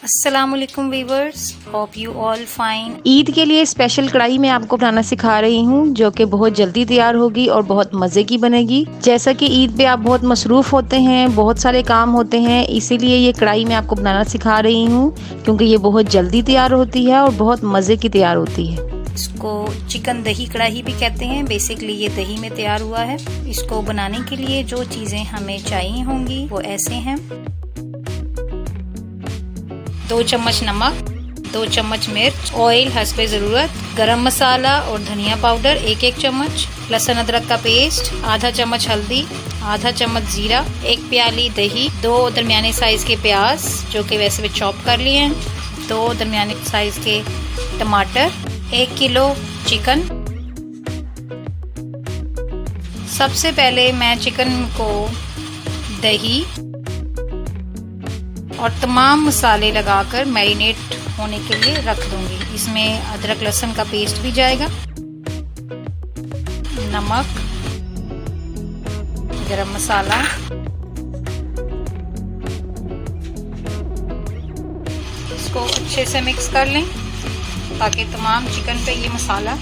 अस्सलामुअलैकुम viewers, hope you all fine. Eid के लिए स्पेशल कढ़ाई मैं आपको बनाना सिखा रही हूँ जो कि बहुत जल्दी तैयार होगी और बहुत मज़े की बनेगी। जैसा कि ईद पे आप बहुत मसरूफ़ होते हैं, बहुत सारे काम होते हैं, इसीलिए ये कढ़ाई मैं आपको बनाना सिखा रही हूँ क्योंकि ये बहुत जल्दी तैयार होती है और बहुत मज़े की तैयार होती है। इसको चिकन दही कढ़ाई भी कहते हैं। बेसिकली ये दही में तैयार हुआ है। इसको बनाने के लिए जो चीज़ें हमें चाहिए होंगी वो ऐसे हैं: 2 चम्मच नमक, 2 चम्मच मिर्च, ऑयल हस्बे ज़रूरत, गरम मसाला और धनिया पाउडर 1-1 चम्मच, लहसुन अदरक का पेस्ट, आधा चम्मच हल्दी, आधा चम्मच जीरा, 1 प्याली दही, 2 दरमियाने साइज के प्याज जो कि वैसे भी चॉप कर लिए हैं, 2 दरमियाने साइज के टमाटर, 1 किलो चिकन। सबसे पहले मैं चिकन को दही और तमाम मसाले लगाकर मैरिनेट होने के लिए रख दूंगी। इसमें अदरक लहसुन का पेस्ट भी जाएगा, नमक, गरम मसाला, इसको अच्छे से मिक्स कर लें ताकि तमाम चिकन पे ये मसाला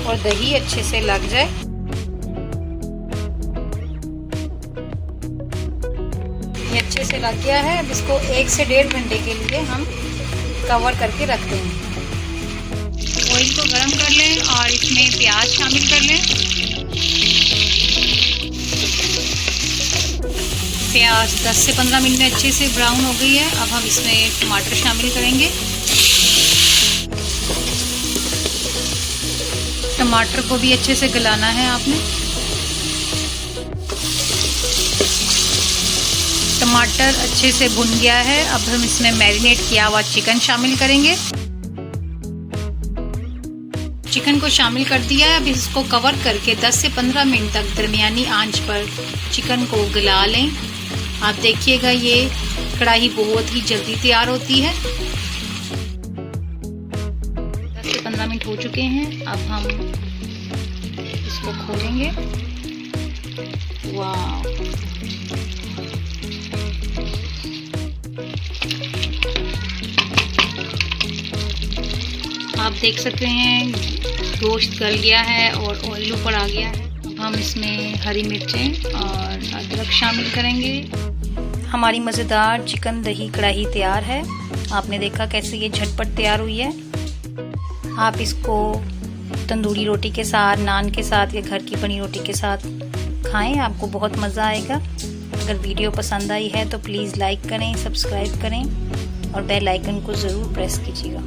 और दही अच्छे से लग जाए। ये अच्छे से लग गया है। अब इसको 1 से 1.5 घंटे के लिए हम कवर करके रख देंगे। ऑयल को गरम कर लें और इसमें प्याज शामिल कर लें। प्याज 10 से 15 मिनट में अच्छे से ब्राउन हो गई है। अब हम इसमें टमाटर शामिल करेंगे। टमाटर को भी अच्छे से गलाना है आपने। टमाटर अच्छे से भुन गया है। अब हम इसमें मैरिनेट किया हुआ चिकन शामिल करेंगे। चिकन को शामिल कर दिया है। अब इसको कवर करके 10 से 15 मिनट तक दरमियानी आंच पर चिकन को गला लें। आप देखिएगा ये कढ़ाई बहुत ही जल्दी तैयार होती है। 10 से 15 मिनट हो चुके हैं। अब हम इसको खोलेंगे। वाह, आप देख सकते हैं गोश्त गल गया है और ऑयल ऊपर आ गया है। अब हम इसमें हरी मिर्चें और अदरक शामिल करेंगे। हमारी मज़ेदार चिकन दही कढ़ाई तैयार है। आपने देखा कैसे ये झटपट तैयार हुई है। आप इसको तंदूरी रोटी के साथ, नान के साथ या घर की बनी रोटी के साथ खाएं, आपको बहुत मज़ा आएगा। अगर वीडियो पसंद आई है तो प्लीज़ लाइक करें, सब्सक्राइब करें और बेल आइकन को ज़रूर प्रेस कीजिएगा।